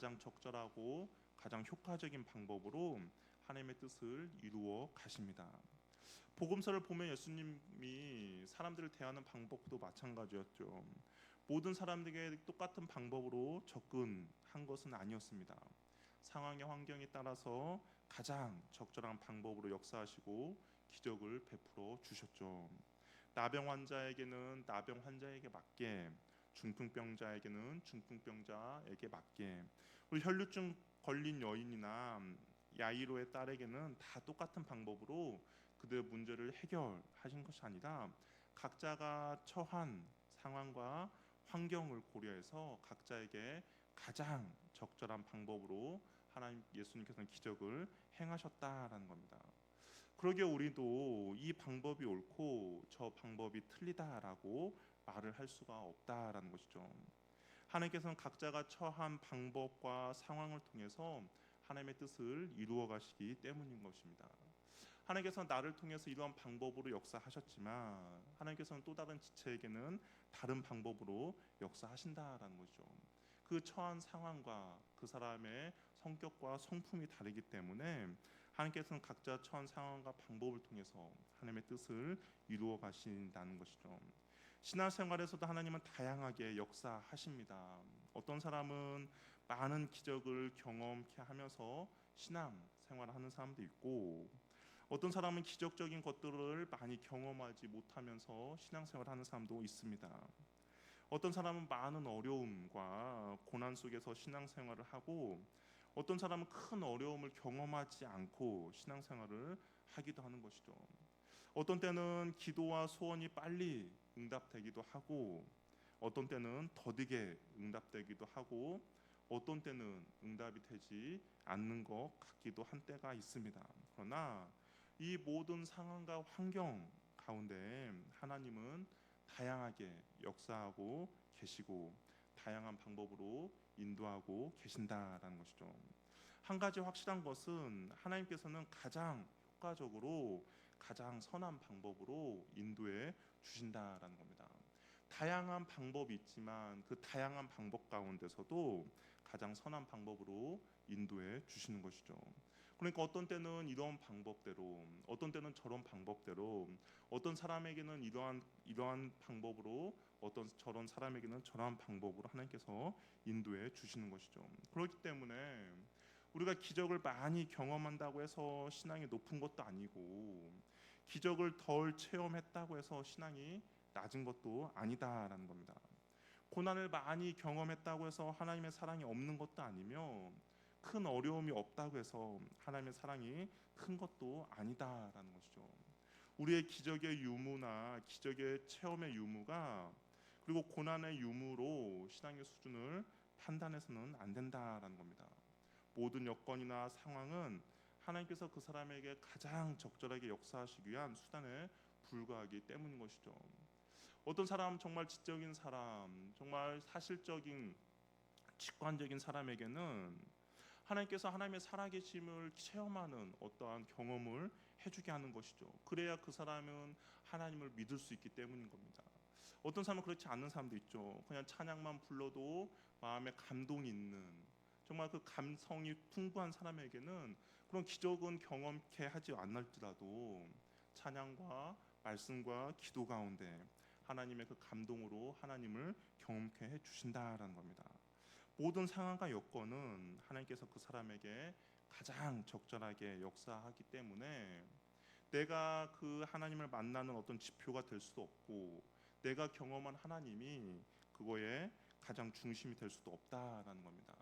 가장 적절하고 가장 효과적인 방법으로 하나님의 뜻을 이루어 가십니다. 복음서를 보면 예수님이 사람들을 대하는 방법도 마찬가지였죠. 모든 사람들에게 똑같은 방법으로 접근한 것은 아니었습니다. 상황의 환경에 따라서 가장 적절한 방법으로 역사하시고 기적을 베풀어 주셨죠. 나병 환자에게는 나병 환자에게 맞게, 중풍병자에게는 중풍병자에게 맞게, 우리 혈루증 걸린 여인이나 야이로의 딸에게는 다 똑같은 방법으로 그들의 문제를 해결하신 것이 아니라 각자가 처한 상황과 환경을 고려해서 각자에게 가장 적절한 방법으로 하나님 예수님께서는 기적을 행하셨다라는 겁니다. 그러기에 우리도 이 방법이 옳고 저 방법이 틀리다라고 말을 할 수가 없다라는 것이죠. 하나님께서는 각자가 처한 방법과 상황을 통해서 하나님의 뜻을 이루어 가시기 때문인 것입니다. 하나님께서는 나를 통해서 이러한 방법으로 역사하셨지만 하나님께서는 또 다른 지체에게는 다른 방법으로 역사하신다라는 거죠. 그 처한 상황과 그 사람의 성격과 성품이 다르기 때문에 하나님께서는 각자 처한 상황과 방법을 통해서 하나님의 뜻을 이루어 가신다는 것이죠. 신앙생활에서도 하나님은 다양하게 역사하십니다. 어떤 사람은 많은 기적을 경험케 하면서 신앙생활을 하는 사람도 있고, 어떤 사람은 기적적인 것들을 많이 경험하지 못하면서 신앙생활을 하는 사람도 있습니다. 어떤 사람은 많은 어려움과 고난 속에서 신앙생활을 하고, 어떤 사람은 큰 어려움을 경험하지 않고 신앙생활을 하기도 하는 것이죠. 어떤 때는 기도와 소원이 빨리 응답되기도 하고, 어떤 때는 더디게 응답되기도 하고, 어떤 때는 응답이 되지 않는 것 같기도 한 때가 있습니다. 그러나 이 모든 상황과 환경 가운데 하나님은 다양하게 역사하고 계시고 다양한 방법으로 인도하고 계신다라는 것이죠. 한 가지 확실한 것은 하나님께서는 가장 효과적으로 가장 선한 방법으로 인도해 주신다라는 겁니다. 다양한 방법이 있지만 그 다양한 방법 가운데서도 가장 선한 방법으로 인도해 주시는 것이죠. 그러니까 어떤 때는 이런 방법대로, 어떤 때는 저런 방법대로, 어떤 사람에게는 이러한 방법으로, 어떤 저런 사람에게는 저러한 방법으로 하나님께서 인도해 주시는 것이죠. 그렇기 때문에 우리가 기적을 많이 경험한다고 해서 신앙이 높은 것도 아니고, 기적을 덜 체험했다고 해서 신앙이 낮은 것도 아니다라는 겁니다. 고난을 많이 경험했다고 해서 하나님의 사랑이 없는 것도 아니며, 큰 어려움이 없다고 해서 하나님의 사랑이 큰 것도 아니다라는 것이죠. 우리의 기적의 유무나 기적의 체험의 유무가, 그리고 고난의 유무로 신앙의 수준을 판단해서는 안 된다라는 겁니다. 모든 여건이나 상황은 하나님께서 그 사람에게 가장 적절하게 역사하시기 위한 수단에 불과하기 때문인 것이죠. 어떤 사람, 정말 지적인 사람, 정말 사실적인 직관적인 사람에게는 하나님께서 하나님의 살아계심을 체험하는 어떠한 경험을 해주게 하는 것이죠. 그래야 그 사람은 하나님을 믿을 수 있기 때문인 겁니다. 어떤 사람은 그렇지 않는 사람도 있죠. 그냥 찬양만 불러도 마음에 감동이 있는, 정말 그 감성이 풍부한 사람에게는 그런 기적은 경험케 하지 않을지라도 찬양과 말씀과 기도 가운데 하나님의 그 감동으로 하나님을 경험케 해 주신다라는 겁니다. 모든 상황과 여건은 하나님께서 그 사람에게 가장 적절하게 역사하기 때문에 내가 그 하나님을 만나는 어떤 지표가 될 수도 없고, 내가 경험한 하나님이 그거에 가장 중심이 될 수도 없다라는 겁니다.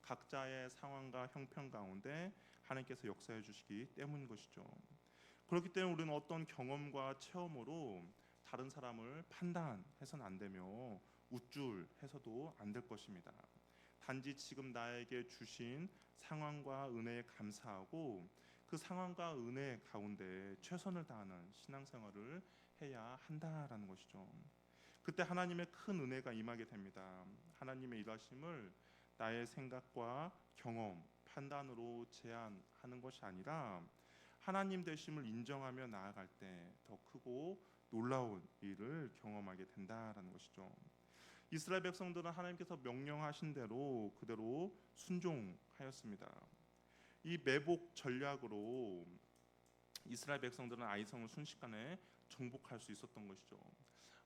각자의 상황과 형편 가운데 하나님께서 역사해 주시기 때문인 것이죠. 그렇기 때문에 우리는 어떤 경험과 체험으로 다른 사람을 판단해서는 안 되며 우쭐해서도 안 될 것입니다. 단지 지금 나에게 주신 상황과 은혜에 감사하고 그 상황과 은혜 가운데 최선을 다하는 신앙생활을 해야 한다라는 것이죠. 그때 하나님의 큰 은혜가 임하게 됩니다. 하나님의 일하심을 나의 생각과 경험, 판단으로 제한하는 것이 아니라 하나님 되심을 인정하며 나아갈 때 더 크고 놀라운 일을 경험하게 된다라는 것이죠. 이스라엘 백성들은 하나님께서 명령하신 대로 그대로 순종하였습니다. 이 매복 전략으로 이스라엘 백성들은 아이성을 순식간에 정복할 수 있었던 것이죠.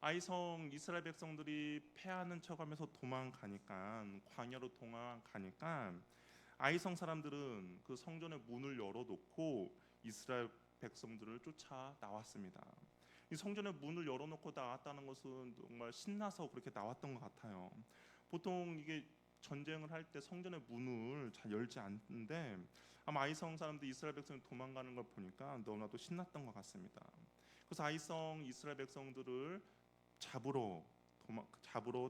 아이성 이스라엘 백성들이 패하는 척하면서 도망가니까, 광야로 도망가니까 아이성 사람들은 그 성전의 문을 열어놓고 이스라엘 백성들을 쫓아 나왔습니다. 이 성전의 문을 열어놓고 나왔다는 것은 정말 신나서 그렇게 나왔던 것 같아요. 보통 이게 전쟁을 할 때 성전의 문을 잘 열지 않는데, 아마 아이성 사람들 이스라엘 백성이 도망가는 걸 보니까 너무나도 신났던 것 같습니다. 그래서 아이성 이스라엘 백성들을 잡으러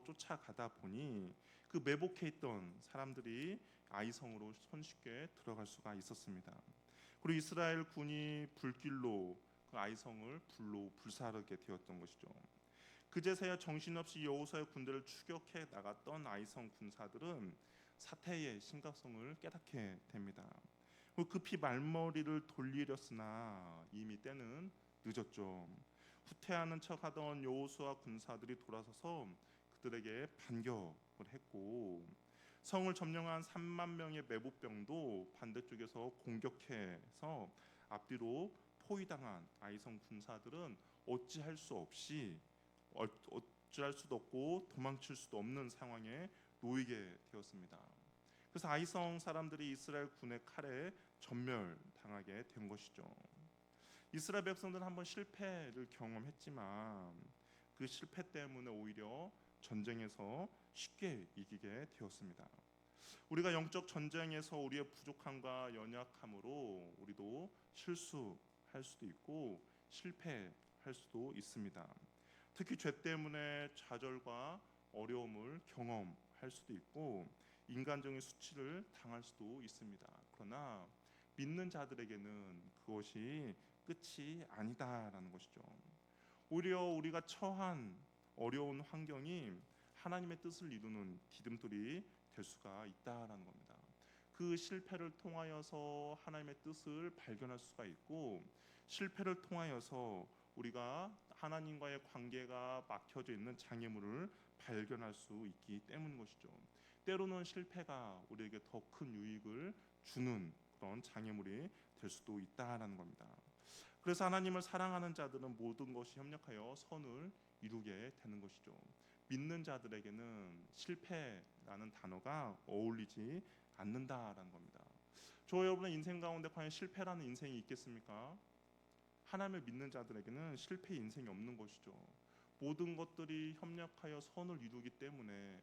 쫓아가다 보니 그 매복해 있던 사람들이 아이성으로 손쉽게 들어갈 수가 있었습니다. 그리고 이스라엘 군이 불길로 그 아이성을 불로 불사르게 되었던 것이죠. 그제서야 정신없이 여호수아의 군대를 추격해 나갔던 아이성 군사들은 사태의 심각성을 깨닫게 됩니다. 급히 말머리를 돌리렸으나 이미 때는 늦었죠. 후퇴하는 척하던 여호수아 군사들이 돌아서서 그들에게 반격을 했고, 성을 점령한 3만 명의 매복병도 반대쪽에서 공격해서 앞뒤로 포위당한 아이성 군사들은 어찌할 수 없이 어찌할 수도 없고 도망칠 수도 없는 상황에 놓이게 되었습니다. 그래서 아이성 사람들이 이스라엘 군의 칼에 전멸당하게 된 것이죠. 이스라엘 백성들은 한번 실패를 경험했지만 그 실패 때문에 오히려 전쟁에서 쉽게 이기게 되었습니다. 우리가 영적 전쟁에서 우리의 부족함과 연약함으로 우리도 실수할 수도 있고 실패할 수도 있습니다. 특히 죄 때문에 좌절과 어려움을 경험할 수도 있고 인간적인 수치를 당할 수도 있습니다. 그러나 믿는 자들에게는 그것이 끝이 아니다라는 것이죠. 오히려 우리가 처한 어려운 환경이 하나님의 뜻을 이루는 기름돌이 될 수가 있다라는 겁니다. 그 실패를 통하여서 하나님의 뜻을 발견할 수가 있고, 실패를 통하여서 우리가 하나님과의 관계가 막혀져 있는 장애물을 발견할 수 있기 때문인 것이죠. 때로는 실패가 우리에게 더 큰 유익을 주는 그런 장애물이 될 수도 있다라는 겁니다. 그래서 하나님을 사랑하는 자들은 모든 것이 협력하여 선을 이루게 되는 것이죠. 믿는 자들에게는 실패라는 단어가 어울리지 않는다라는 겁니다. 저 여러분의 인생 가운데 과연 실패라는 인생이 있겠습니까? 하나님을 믿는 자들에게는 실패 인생이 없는 것이죠. 모든 것들이 협력하여 선을 이루기 때문에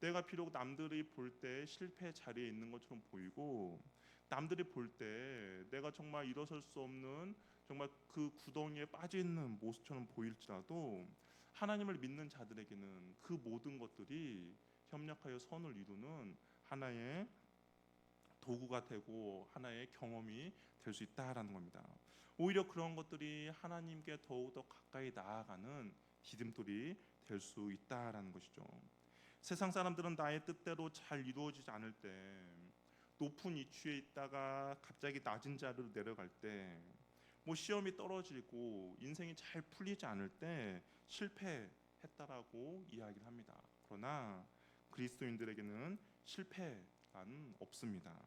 내가 비록 남들이 볼 때 실패 자리에 있는 것처럼 보이고, 남들이 볼 때 내가 정말 일어설 수 없는 정말 그 구덩이에 빠져 있는 모습처럼 보일지라도 하나님을 믿는 자들에게는 그 모든 것들이 협력하여 선을 이루는 하나의 도구가 되고 하나의 경험이 될 수 있다라는 겁니다. 오히려 그런 것들이 하나님께 더욱더 가까이 나아가는 디딤돌이 될 수 있다라는 것이죠. 세상 사람들은 나의 뜻대로 잘 이루어지지 않을 때, 높은 위치에 있다가 갑자기 낮은 자리로 내려갈 때, 시험이 떨어지고 인생이 잘 풀리지 않을 때 실패했다라고 이야기를 합니다. 그러나 그리스도인들에게는 실패란 없습니다.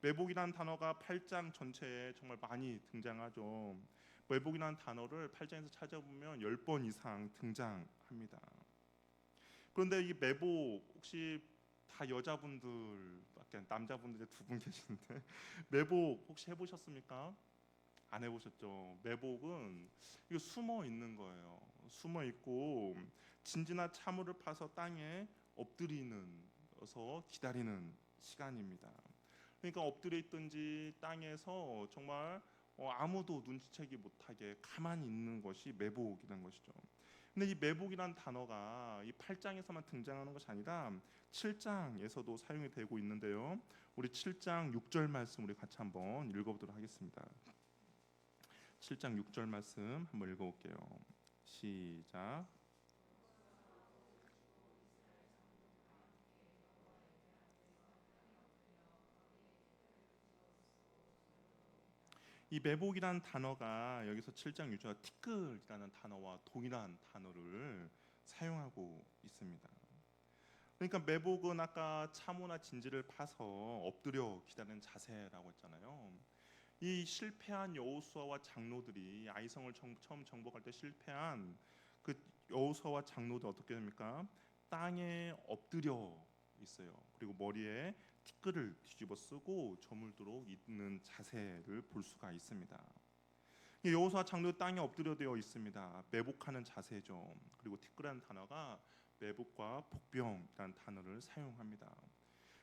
매복이라는 단어가 8장 전체에 정말 많이 등장하죠. 매복이라는 단어를 8장에서 찾아보면 10번 이상 등장합니다. 그런데 이 매복 혹시 다 여자분들밖에, 남자분들이 2분 계시는데 매복 혹시 해보셨습니까? 안 해보셨죠? 매복은 이거 숨어 있는 거예요. 숨어 있고 진지나 차무를 파서 땅에 엎드리는서 기다리는 시간입니다. 그러니까 엎드려 있든지 땅에서 정말 아무도 눈치채기 못하게 가만히 있는 것이 매복이라는 것이죠. 근데 이 매복이란 단어가 이 8장에서만 등장하는 것이 아니라 7장에서도 사용이 되고 있는데요. 우리 7장 6절 말씀 우리 같이 한번 읽어보도록 하겠습니다. 7장 6절 말씀 한번 읽어볼게요. 시작. 이 매복이라는 단어가 여기서 7장 6절 티끌이라는 단어와 동일한 단어를 사용하고 있습니다. 그러니까 매복은 아까 참호나 진지를 파서 엎드려 기다리는 자세라고 했잖아요. 이 실패한 여호수아와 장로들이 아이성을 처음 정복할 때 실패한 그 여호수아와 장로들 어떻게 됩니까? 땅에 엎드려 있어요. 그리고 머리에 티끌을 뒤집어 쓰고 저물도록 있는 자세를 볼 수가 있습니다. 여호수아 장로 땅에 엎드려 되어 있습니다. 매복하는 자세죠. 그리고 티끌이라는 단어가 매복과 복병이라는 단어를 사용합니다.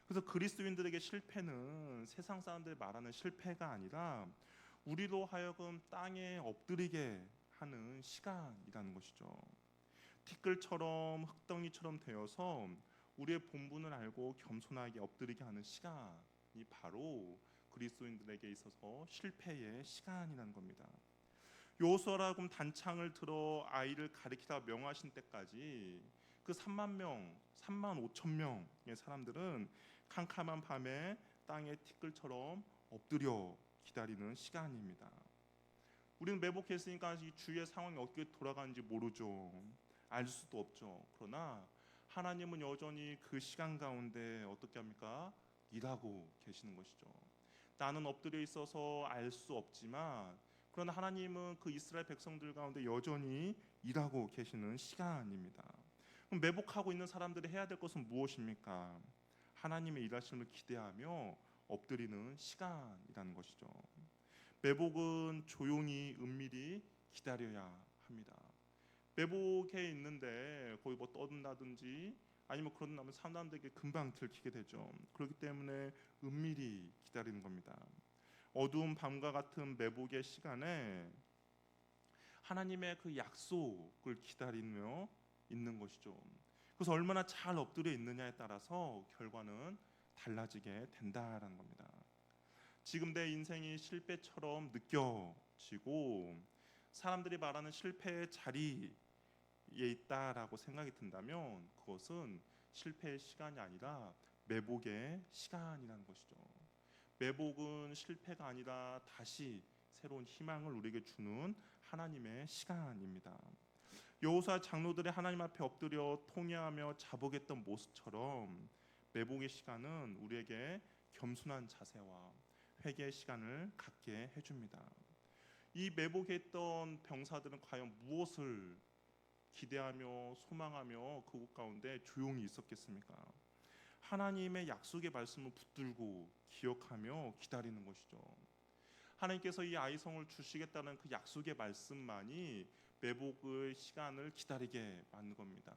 그래서 그리스도인들에게 실패는 세상 사람들이 말하는 실패가 아니라 우리로 하여금 땅에 엎드리게 하는 시간이라는 것이죠. 티끌처럼 흙덩이처럼 되어서 우리의 본분을 알고 겸손하게 엎드리게 하는 시간이 바로 그리스도인들에게 있어서 실패의 시간이라는 겁니다. 요소라금 단창을 들어 아이를 가리키다 명하신 때까지 그 3만 명, 3만 5천 명의 사람들은 캄캄한 밤에 땅에 티끌처럼 엎드려 기다리는 시간입니다. 우리는 매복했으니까 이 주위의 상황이 어떻게 돌아가는지 모르죠. 알 수도 없죠. 그러나 하나님은 여전히 그 시간 가운데 어떻게 합니까? 일하고 계시는 것이죠. 나는 엎드려 있어서 알 수 없지만 그러나 하나님은 그 이스라엘 백성들 가운데 여전히 일하고 계시는 시간입니다. 그럼 매복하고 있는 사람들이 해야 될 것은 무엇입니까? 하나님의 일하심을 기대하며 엎드리는 시간이라는 것이죠. 매복은 조용히 은밀히 기다려야 합니다. 매복에 있는데 거기 뭐 떠든다든지 아니면 그런다면 사람들에게 금방 들키게 되죠. 그렇기 때문에 은밀히 기다리는 겁니다. 어두운 밤과 같은 매복의 시간에 하나님의 그 약속을 기다리며 있는 것이죠. 그래서 얼마나 잘 엎드려 있느냐에 따라서 결과는 달라지게 된다라는 겁니다. 지금 내 인생이 실패처럼 느껴지고 사람들이 말하는 실패의 자리에 있다라고 생각이 든다면 그것은 실패의 시간이 아니라 매복의 시간이라는 것이죠. 매복은 실패가 아니라 다시 새로운 희망을 우리에게 주는 하나님의 시간입니다. 여호수아 장로들이 하나님 앞에 엎드려 통회하며 자복했던 모습처럼 매복의 시간은 우리에게 겸손한 자세와 회개의 시간을 갖게 해줍니다. 이 매복했던 병사들은 과연 무엇을 기대하며 소망하며 그곳 가운데 조용히 있었겠습니까? 하나님의 약속의 말씀을 붙들고 기억하며 기다리는 것이죠. 하나님께서 이 아이성을 주시겠다는 그 약속의 말씀만이 매복의 시간을 기다리게 만든 겁니다.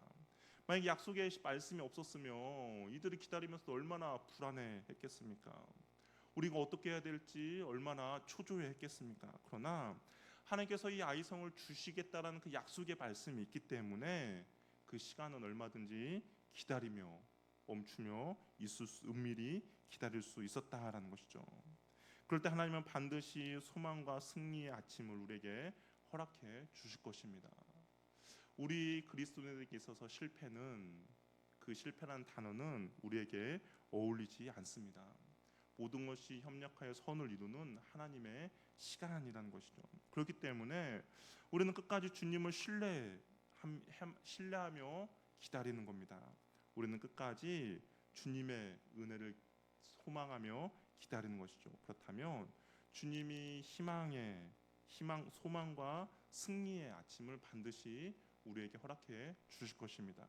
만약 약속의 말씀이 없었으면 이들이 기다리면서 얼마나 불안해했겠습니까? 우리가 어떻게 해야 될지 얼마나 초조해했겠습니까? 그러나 하나님께서 이 아이성을 주시겠다라는 그 약속의 말씀이 있기 때문에 그 시간은 얼마든지 기다리며 멈추며 은밀히 기다릴 수 있었다라는 것이죠. 그럴 때 하나님은 반드시 소망과 승리의 아침을 우리에게 허락해 주실 것입니다. 우리 그리스도인에게 있어서 그 실패라는 단어는 우리에게 어울리지 않습니다. 모든 것이 협력하여 선을 이루는 하나님의 시간이라는 것이죠. 그렇기 때문에 우리는 끝까지 주님을 신뢰하며 기다리는 겁니다. 우리는 끝까지 주님의 은혜를 소망하며 기다리는 것이죠. 그렇다면 주님이 소망과 승리의 아침을 반드시 우리에게 허락해 주실 것입니다.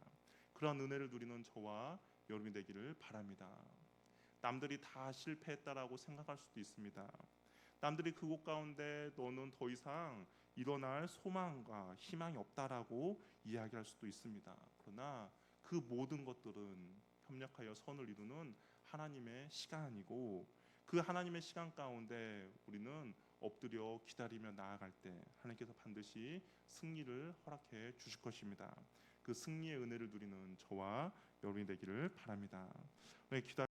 그런 은혜를 누리는 저와 여러분이 되기를 바랍니다. 남들이 다 실패했다라고 생각할 수도 있습니다. 남들이 그곳 가운데 너는 더 이상 일어날 소망과 희망이 없다라고 이야기할 수도 있습니다. 그러나 그 모든 것들은 협력하여 선을 이루는 하나님의 시간이고 그 하나님의 시간 가운데 우리는 엎드려 기다리며 나아갈 때 하나님께서 반드시 승리를 허락해 주실 것입니다. 그 승리의 은혜를 누리는 저와 여러분이 되기를 바랍니다. 기다